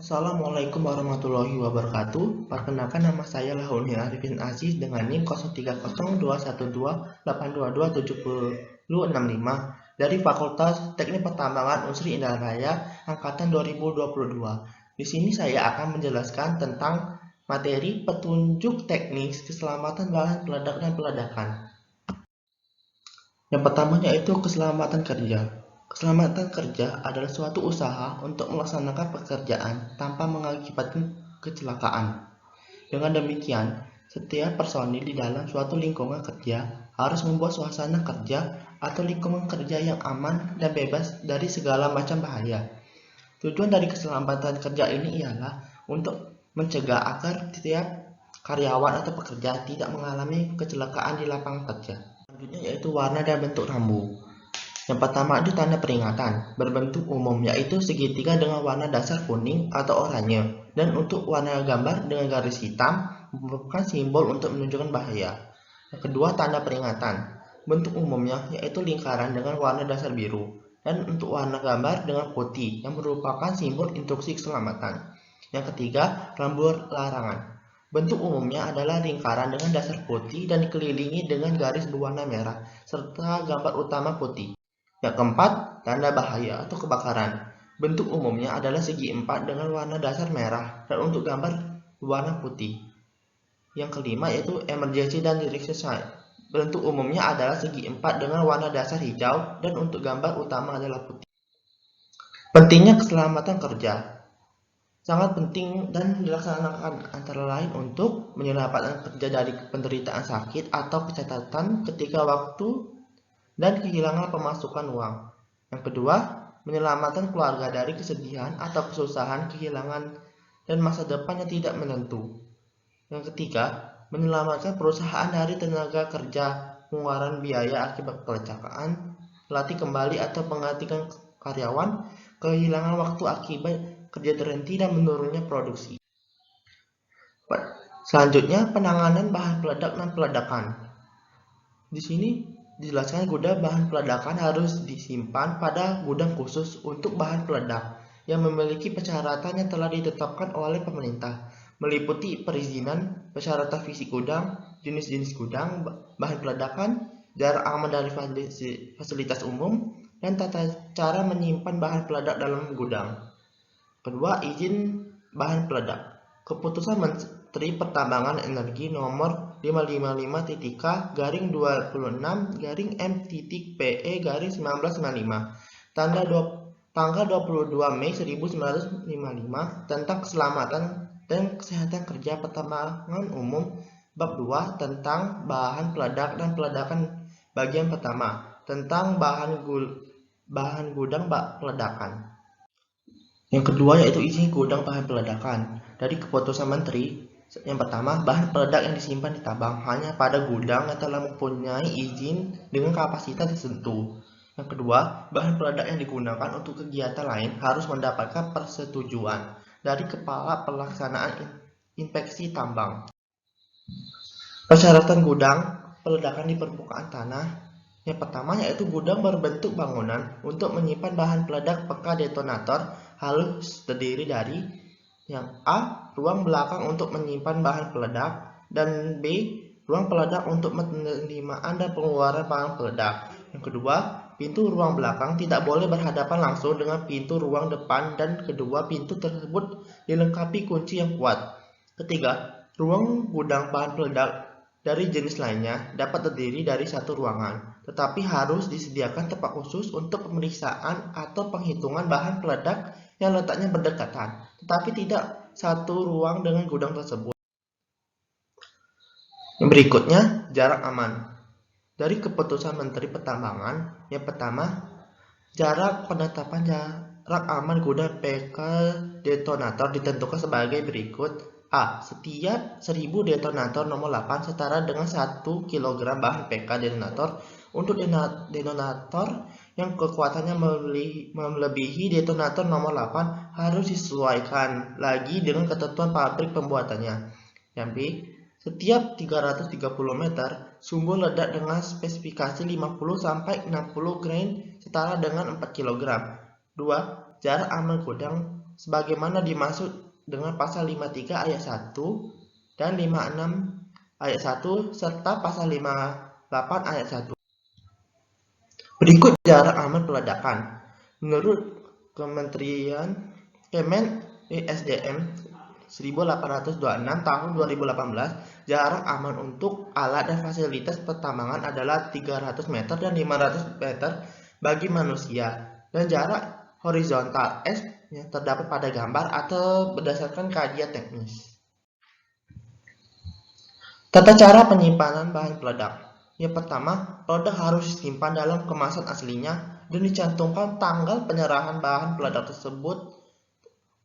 Assalamualaikum warahmatullahi wabarakatuh. Perkenalkan, nama saya Lahunin Arifin Aziz dengan NIM 030212822765 dari Fakultas Teknik Pertambangan Unsri Indah Raya angkatan 2022. Di sini saya akan menjelaskan tentang materi petunjuk teknis keselamatan bahan peledak dan peledakan. Yang pertamanya yaitu keselamatan kerja. Keselamatan kerja adalah suatu usaha untuk melaksanakan pekerjaan tanpa mengakibatkan kecelakaan. Dengan demikian, setiap personil di dalam suatu lingkungan kerja harus membuat suasana kerja atau lingkungan kerja yang aman dan bebas dari segala macam bahaya. Tujuan dari keselamatan kerja ini ialah untuk mencegah agar setiap karyawan atau pekerja tidak mengalami kecelakaan di lapangan kerja. Selanjutnya yaitu warna dan bentuk rambu. Yang pertama itu tanda peringatan, berbentuk umum yaitu segitiga dengan warna dasar kuning atau oranye, dan untuk warna gambar dengan garis hitam merupakan simbol untuk menunjukkan bahaya. Yang kedua, tanda peringatan, bentuk umumnya yaitu lingkaran dengan warna dasar biru, dan untuk warna gambar dengan putih yang merupakan simbol instruksi keselamatan. Yang ketiga, rambu larangan. Bentuk umumnya adalah lingkaran dengan dasar putih dan dikelilingi dengan garis berwarna merah, serta gambar utama putih. Yang keempat, tanda bahaya atau kebakaran. Bentuk umumnya adalah segi empat dengan warna dasar merah dan untuk gambar berwarna putih. Yang kelima yaitu emergency dan direction sign. Bentuk umumnya adalah segi empat dengan warna dasar hijau dan untuk gambar utama adalah putih. Pentingnya keselamatan kerja. Sangat penting dan dilaksanakan antara lain untuk menyelamatkan kerja dari penderitaan sakit atau kecacatan ketika waktu dan kehilangan pemasukan uang. Yang kedua, menyelamatkan keluarga dari kesedihan atau kesusahan, kehilangan, dan masa depan yang tidak menentu. Yang ketiga, menyelamatkan perusahaan dari tenaga kerja, pengeluaran biaya akibat kecelakaan, latih kembali atau menggantikan karyawan, kehilangan waktu akibat kerja terhenti dan menurunnya produksi. Selanjutnya, penanganan bahan peledak dan peledakan. Di sini dijelaskan gudang bahan peledakan harus disimpan pada gudang khusus untuk bahan peledak yang memiliki persyaratan yang telah ditetapkan oleh pemerintah, meliputi perizinan, persyaratan fisik gudang, jenis-jenis gudang, bahan peledakan, jarak aman dari fasilitas umum, dan tata cara menyimpan bahan peledak dalam gudang. Kedua, izin bahan peledak. Keputusan Menteri Pertambangan Energi nomor 555-26-M.PE-1995 tanggal 22 Mei 1955 tentang keselamatan dan kesehatan kerja pertambangan umum bab 2 tentang bahan peledak dan peledakan bagian pertama tentang bahan gudang peledakan. Yang kedua yaitu izin gudang bahan peledakan. Dari keputusan Menteri, yang pertama, bahan peledak yang disimpan di tambang hanya pada gudang yang telah mempunyai izin dengan kapasitas tertentu. Yang kedua, bahan peledak yang digunakan untuk kegiatan lain harus mendapatkan persetujuan dari Kepala Pelaksanaan Inspeksi Tambang. Persyaratan gudang peledakan di permukaan tanah. Yang pertama yaitu gudang berbentuk bangunan untuk menyimpan bahan peledak peka detonator harus terdiri dari yang A. Ruang belakang untuk menyimpan bahan peledak, dan B. Ruang peledak untuk penerimaan dan pengeluaran bahan peledak. Yang kedua, pintu ruang belakang tidak boleh berhadapan langsung dengan pintu ruang depan, dan kedua pintu tersebut dilengkapi kunci yang kuat. Ketiga, ruang gudang bahan peledak dari jenis lainnya dapat terdiri dari satu ruangan, tetapi harus disediakan tempat khusus untuk pemeriksaan atau penghitungan bahan peledak yang letaknya berdekatan, tetapi tidak satu ruang dengan gudang tersebut. Yang berikutnya, jarak aman. Dari keputusan Menteri Pertambangan, yang pertama, jarak penetapan jarak aman gudang PK detonator ditentukan sebagai berikut. A. Setiap 1000 detonator nomor 8 setara dengan 1 kg bahan PK detonator. Untuk detonator yang kekuatannya melebihi detonator nomor 8 harus disesuaikan lagi dengan ketentuan pabrik pembuatannya. Yang B. Setiap 330 meter, sumbu ledak dengan spesifikasi 50-60 grain setara dengan 4 kg. 2. Jarak aman gudang sebagaimana dimaksud dengan pasal 53 ayat 1 dan 56 ayat 1 serta pasal 58 ayat 1. Berikut jarak aman peledakan. Menurut Kementerian ESDM 1826 tahun 2018, jarak aman untuk alat dan fasilitas pertambangan adalah 300 meter dan 500 meter bagi manusia, dan jarak horizontal S yang terdapat pada gambar atau berdasarkan kajian teknis. Tata cara penyimpanan bahan peledak. Yang pertama, peledak harus disimpan dalam kemasan aslinya dan dicantumkan tanggal penyerahan bahan peledak tersebut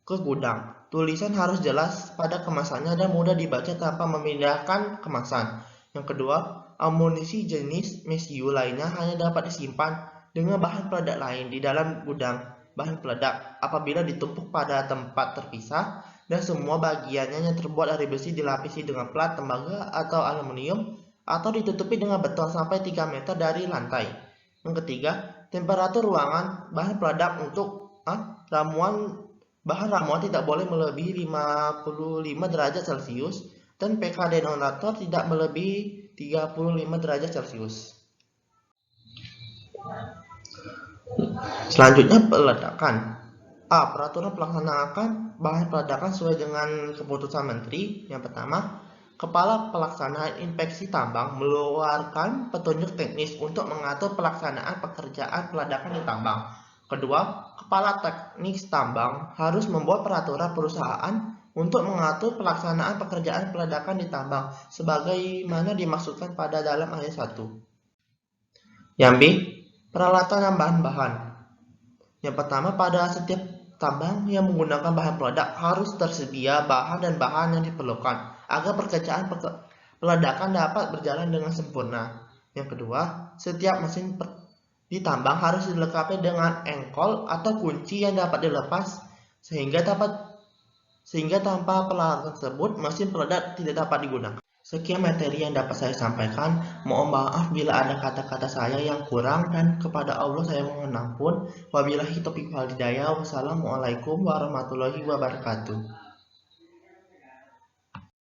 ke gudang. Tulisan harus jelas pada kemasannya dan mudah dibaca tanpa memindahkan kemasan. Yang kedua, amunisi jenis MSU lainnya hanya dapat disimpan dengan bahan peledak lain di dalam gudang bahan peledak apabila ditumpuk pada tempat terpisah dan semua bagiannya yang terbuat dari besi dilapisi dengan plat tembaga atau aluminium atau ditutupi dengan beton sampai 3 meter dari lantai. Yang ketiga, temperatur ruangan bahan peledak untuk bahan ramuan tidak boleh melebihi 55 derajat Celcius dan pK detonator tidak melebihi 35 derajat Celcius. Selanjutnya, peledakan. A. Peraturan pelaksanaan bahan peledakan sesuai dengan keputusan Menteri. Yang pertama, Kepala Pelaksanaan Inspeksi Tambang mengeluarkan petunjuk teknis untuk mengatur pelaksanaan pekerjaan peledakan di tambang. Kedua, Kepala Teknik Tambang harus membuat peraturan perusahaan untuk mengatur pelaksanaan pekerjaan peledakan di tambang sebagaimana dimaksudkan pada dalam ayat 1. Yang B. Peralatan dan bahan-bahan. Yang pertama, pada setiap tambang yang menggunakan bahan peledak harus tersedia bahan dan bahan yang diperlukan agar pekerjaan peledakan dapat berjalan dengan sempurna. Yang kedua, setiap mesin di tambang harus dilengkapi dengan engkol atau kunci yang dapat dilepas sehingga tanpa peralatan tersebut mesin peledak tidak dapat digunakan. Sekian materi yang dapat saya sampaikan. Mohon maaf bila ada kata-kata saya yang kurang dan kepada Allah saya mohon ampun. Wabillahi taufiq wal hidayah. Wassalamualaikum warahmatullahi wabarakatuh.